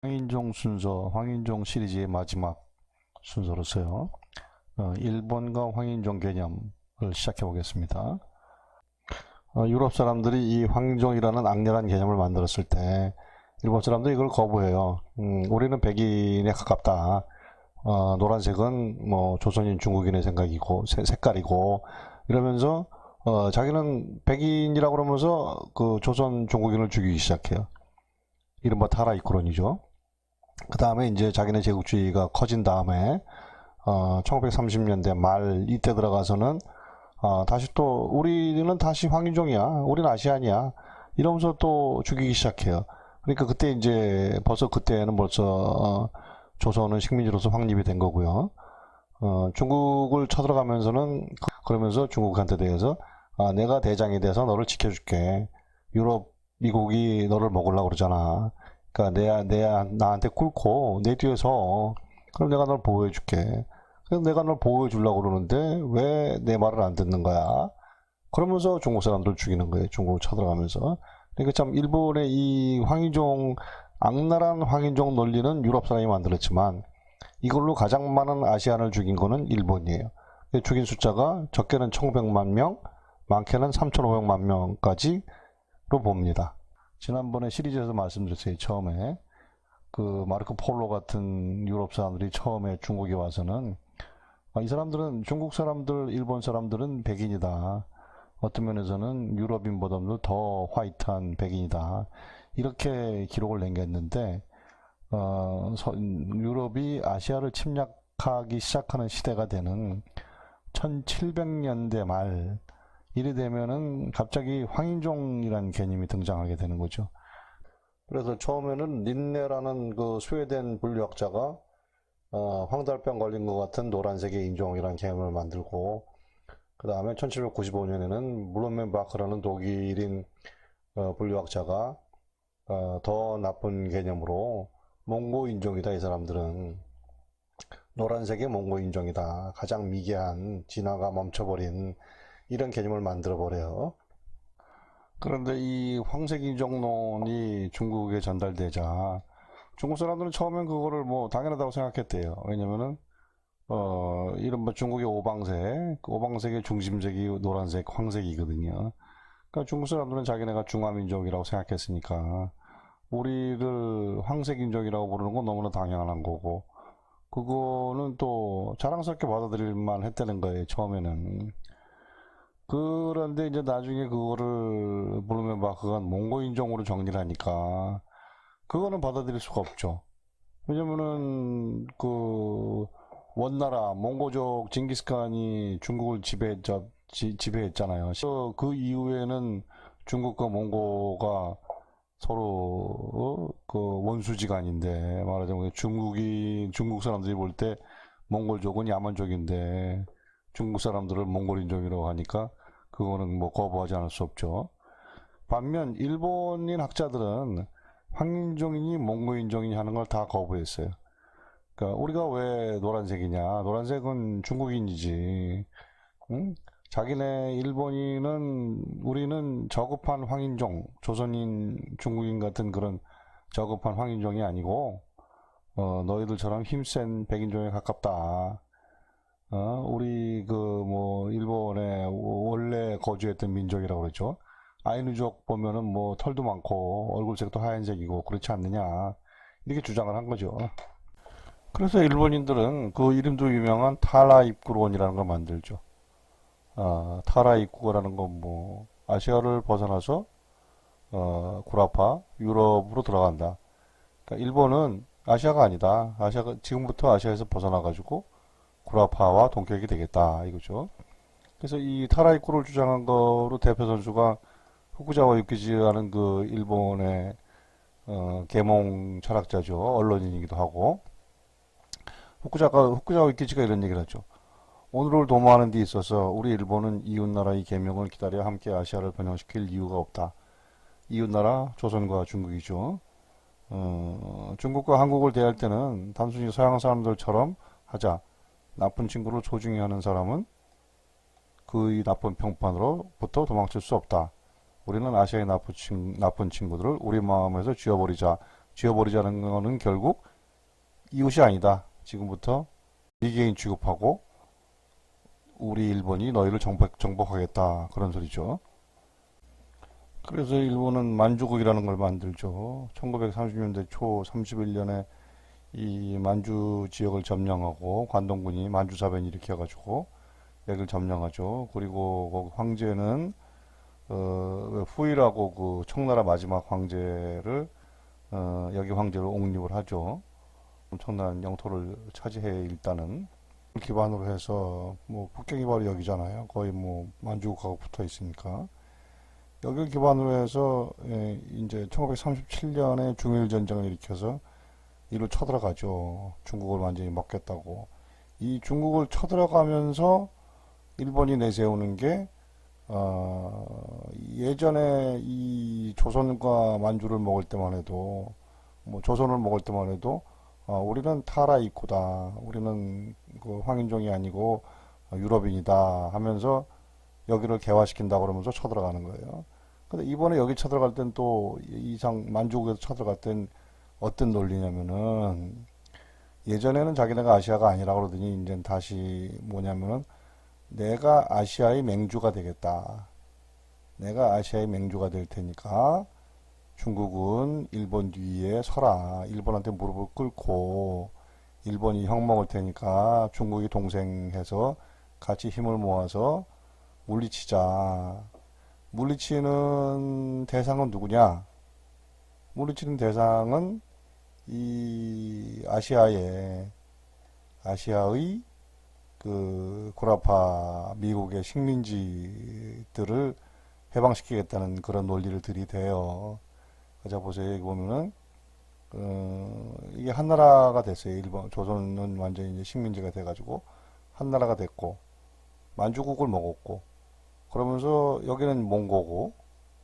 황인종 순서, 황인종 시리즈의 마지막 순서로서요. 일본과 황인종 개념을 시작해 보겠습니다. 유럽 사람들이 이 황인종이라는 악랄한 개념을 만들었을 때 일본 사람들이 이걸 거부해요. 우리는 백인에 가깝다. 노란색은 뭐 조선인 중국인의 생각이고 색깔이고 이러면서 자기는 백인이라고 그러면서 그 조선 중국인을 죽이기 시작해요. 이른바 타라이꾸론이죠. 그 다음에 이제 자기네 제국주의가 커진 다음에 1930년대 말 이때 들어가서는 다시 또 우리는 다시 황인종이야, 우리는 아시안이야 이러면서 또 죽이기 시작해요. 그러니까 그때 이제 그때는 벌써 조선은 식민지로서 확립이 된 거고요. 중국을 쳐들어가면서는 그러면서 중국한테 대해서 내가 대장이 돼서 너를 지켜줄게. 유럽 미국이 너를 먹으려고 그러잖아. 그러니까 나한테 꿇고 내 뒤에서 그럼 내가 널 보호해줄게. 그래서 내가 널 보호해주려고 그러는데 왜 내 말을 안 듣는 거야? 그러면서 중국 사람들을 죽이는 거예요. 중국을 쳐들어가면서. 그러니까 참 일본의 이 악랄한 황인종 논리는 유럽 사람이 만들었지만 이걸로 가장 많은 아시안을 죽인 거는 일본이에요. 죽인 숫자가 적게는 1,500만 명, 많게는 3,500만 명까지로 봅니다. 지난번에 시리즈에서 말씀드렸어요. 처음에 그 마르코 폴로 같은 유럽 사람들이 처음에 중국에 와서는 이 사람들은 중국 사람들, 일본 사람들은 백인이다. 어떤 면에서는 유럽인보다도 더 화이트한 백인이다. 이렇게 기록을 남겼는데 유럽이 아시아를 침략하기 시작하는 시대가 되는 1700년대 말 이래 되면은 갑자기 황인종이라는 개념이 등장하게 되는 거죠. 그래서 처음에는 린네라는 그 스웨덴 분류학자가 황달병 걸린 것 같은 노란색의 인종이라는 개념을 만들고 그 다음에 1795년에는 물론멘바크라는 독일인 분류학자가 더 나쁜 개념으로 몽고 인종이다. 이 사람들은 노란색의 몽고 인종이다. 가장 미개한 진화가 멈춰버린 이런 개념을 만들어 버려요. 그런데 이 황색 인종론이 중국에 전달되자 중국 사람들은 처음엔 그거를 뭐 당연하다고 생각했대요. 왜냐면은 이른바 중국의 오방색, 그 오방색의 중심색이 노란색, 황색이거든요. 그러니까 중국 사람들은 자기네가 중화민족이라고 생각했으니까 우리를 황색인종이라고 부르는 건 너무나 당연한 거고 그거는 또 자랑스럽게 받아들일 만 했다는 거예요. 처음에는. 그런데 이제 나중에 그거를 부르면 막 그건 몽고인종으로 정리를 하니까 그거는 받아들일 수가 없죠. 왜냐면은 그 원나라 몽고족 징기스칸이 중국을 지배했잖아요. 그 이후에는 중국과 몽고가 서로 그 원수지간인데 말하자면 중국 사람들이 볼 때 몽골족은 야만족인데 중국 사람들을 몽골인종이라고 하니까 그거는 뭐 거부하지 않을 수 없죠. 반면 일본인 학자들은 황인종이니 몽고인종이니 하는 걸 다 거부했어요. 그러니까 우리가 왜 노란색이냐? 노란색은 중국인이지. 응? 자기네 일본인은 우리는 저급한 황인종, 조선인, 중국인 같은 그런 저급한 황인종이 아니고 너희들처럼 힘센 백인종에 가깝다. 우리 그 뭐 일본에 원래 거주했던 민족이라고 그랬죠. 아이누족 보면은 뭐 털도 많고 얼굴색도 하얀색이고 그렇지 않느냐 이렇게 주장을 한 거죠. 그래서 일본인들은 그 이름도 유명한 타라 입구론이라는 걸 만들죠. 타라 입구라는 건 뭐 아시아를 벗어나서 구라파 유럽으로 들어간다. 그러니까 일본은 아시아가 아니다. 아시아가 지금부터 아시아에서 벗어나 가지고 구라파와 동격이 되겠다 이거죠. 그래서 이 타라이꾸를 주장한 거로 대표 선수가 후쿠자와 유키지라는 그 일본의 계몽 철학자죠. 언론인이기도 하고 후쿠자와 유키지가 이런 얘기를 하죠. 오늘을 도모하는 데 있어서 우리 일본은 이웃나라의 계명을 기다려 함께 아시아를 번영시킬 이유가 없다. 이웃나라 조선과 중국이죠. 중국과 한국을 대할 때는 단순히 서양 사람들처럼 하자. 나쁜 친구를 소중히 하는 사람은 그의 나쁜 평판으로부터 도망칠 수 없다. 우리는 아시아의 나쁜 친구들을 우리 마음에서 지워버리자. 지어버리자는 거는 결국 이웃이 아니다. 지금부터 미개인 취급하고 우리 일본이 너희를 정복하겠다. 그런 소리죠. 그래서 일본은 만주국이라는 걸 만들죠. 1930년대 초 31년에 이 만주 지역을 점령하고 관동군이 만주사변 일으켜가지고 여기를 점령하죠. 그리고 거기 황제는 후일하고 그 청나라 마지막 황제를 여기 황제로 옹립을 하죠. 엄청난 영토를 차지해 일단은 기반으로 해서 뭐 국경이 바로 여기잖아요. 거의 뭐 만주국하고 붙어 있으니까 여기를 기반으로 해서 이제 1937년에 중일 전쟁을 일으켜서 이를 쳐들어가죠. 중국을 완전히 먹겠다고. 이 중국을 쳐들어가면서 일본이 내세우는 게 예전에 이 조선과 만주를 먹을 때만 해도 뭐 조선을 먹을 때만 해도 우리는 타라 이코다. 우리는 그 황인종이 아니고 유럽인이다 하면서 여기를 개화시킨다 그러면서 쳐들어가는 거예요. 근데 이번에 여기 쳐들어갈 땐 또 이상 만주국에서 쳐들어갈 땐 어떤 논리냐면은 예전에는 자기네가 아시아가 아니라 그러더니 이제 다시 뭐냐면은 내가 아시아의 맹주가 되겠다. 내가 아시아의 맹주가 될 테니까 중국은 일본 뒤에 서라. 일본한테 무릎을 꿇고 일본이 형 먹을 테니까 중국이 동생해서 같이 힘을 모아서 물리치자. 물리치는 대상은 누구냐? 물리치는 대상은 이 아시아의 그 고라파 미국의 식민지들을 해방시키겠다는 그런 논리를 들이대요. 자 보세요. 여기 보면은 이게 한나라가 됐어요. 일본 조선은 완전히 이제 식민지가 돼가지고 한나라가 됐고 만주국을 먹었고 그러면서 여기는 몽고고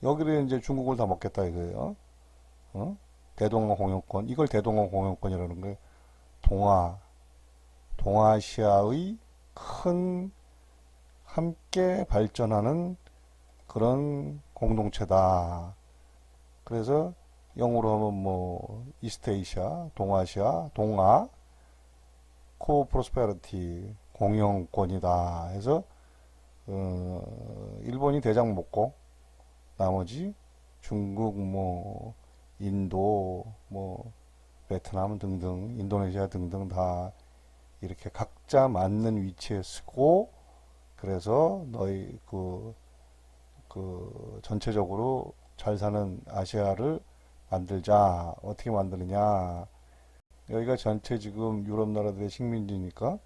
여기를 이제 중국을 다 먹겠다 이거예요. 대동아 공영권 이걸 대동아 공영권이라는 거예요. 동아시아의 큰 함께 발전하는 그런 공동체다. 그래서 영어로 하면 뭐 이스트에이시아, 동아시아, 동아 코프로스페리티 공영권이다 해서 일본이 대장 먹고 나머지 중국 뭐 인도 뭐 베트남 등등 인도네시아 등등 다 이렇게 각자 맞는 위치에 쓰고 그래서 너희 그 전체적으로 잘 사는 아시아를 만들자. 어떻게 만드느냐. 여기가 전체 지금 유럽 나라들의 식민지니까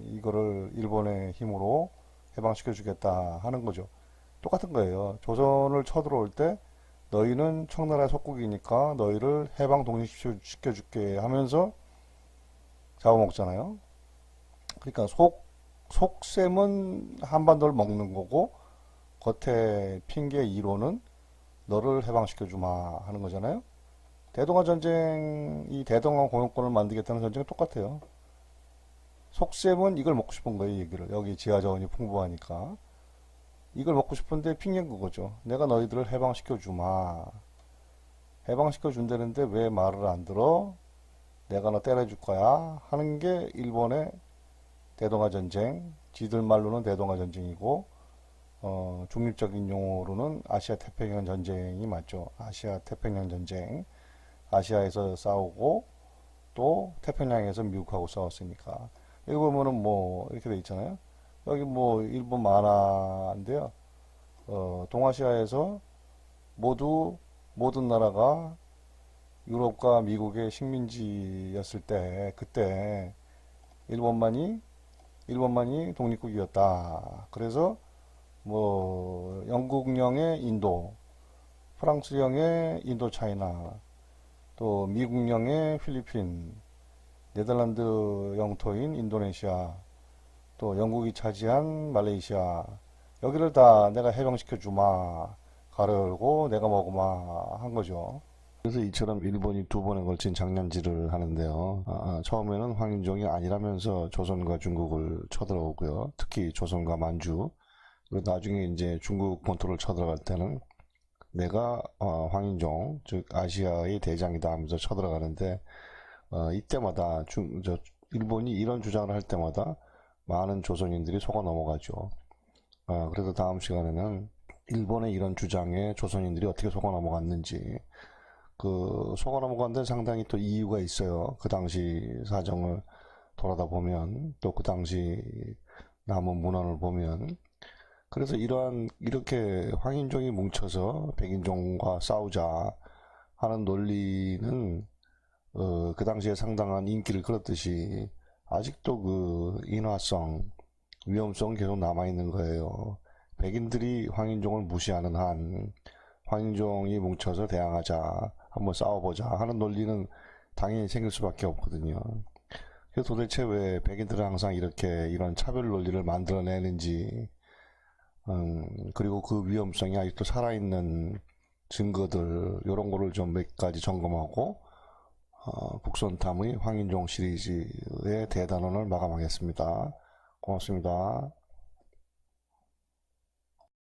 이거를 일본의 힘으로 해방시켜 주겠다 하는 거죠. 똑같은 거예요. 조선을 쳐들어올 때 너희는 청나라 속국이니까 너희를 해방 독립시켜 줄게 하면서 잡아먹잖아요. 그러니까 속셈은 한반도를 먹는 거고 겉에 핑계 이론은 너를 해방시켜 주마 하는 거잖아요. 대동아 전쟁, 이 대동아 공영권을 만들겠다는 전쟁은 똑같아요. 속셈은 이걸 먹고 싶은 거예요, 얘기를. 여기 지하자원이 풍부하니까. 이걸 먹고 싶은데 핑계인 그거죠. 내가 너희들을 해방시켜 주마. 해방시켜 준다는데 왜 말을 안 들어? 내가 너 때려줄 거야. 하는 게 일본의 대동아 전쟁. 지들 말로는 대동아 전쟁이고, 중립적인 용어로는 아시아 태평양 전쟁이 맞죠. 아시아 태평양 전쟁. 아시아에서 싸우고 또 태평양에서 미국하고 싸웠으니까. 여기 보면은 뭐 이렇게 돼 있잖아요. 여기 뭐 일본 만화인데요. 동아시아에서 모든 나라가 유럽과 미국의 식민지였을 때 그때 일본만이 독립국이었다. 그래서 뭐 영국령의 인도, 프랑스령의 인도차이나, 또 미국령의 필리핀, 네덜란드 영토인 인도네시아, 또 영국이 차지한 말레이시아, 여기를 다 내가 해방시켜 주마, 가로 열고 내가 먹으마 한 거죠. 그래서 이처럼 일본이 두 번에 걸친 장난질을 하는데요. 처음에는 황인종이 아니라면서 조선과 중국을 쳐들어오고요. 특히 조선과 만주. 그리고 나중에 이제 중국 본토를 쳐들어갈 때는 내가 황인종, 즉 아시아의 대장이다 하면서 쳐들어가는데 이때마다 일본이 이런 주장을 할 때마다 많은 조선인들이 속아 넘어가죠. 그래서 다음 시간에는 일본의 이런 주장에 조선인들이 어떻게 속아 넘어갔는지, 그 속아 넘어간 데는 상당히 또 이유가 있어요. 그 당시 사정을 돌아다 보면, 또 그 당시 남은 문헌을 보면. 그래서 이렇게 황인종이 뭉쳐서 백인종과 싸우자 하는 논리는 그 당시에 상당한 인기를 끌었듯이 아직도 그 인화성, 위험성 계속 남아있는 거예요. 백인들이 황인종을 무시하는 한 황인종이 뭉쳐서 대항하자, 한번 싸워보자 하는 논리는 당연히 생길 수밖에 없거든요. 그래서 도대체 왜 백인들은 항상 이런 차별 논리를 만들어내는지, 그리고 그 위험성이 아직도 살아있는 증거들, 이런 거를 좀 몇 가지 점검하고, 국선탐의 황인종 시리즈의 대단원을 마감하겠습니다. 고맙습니다.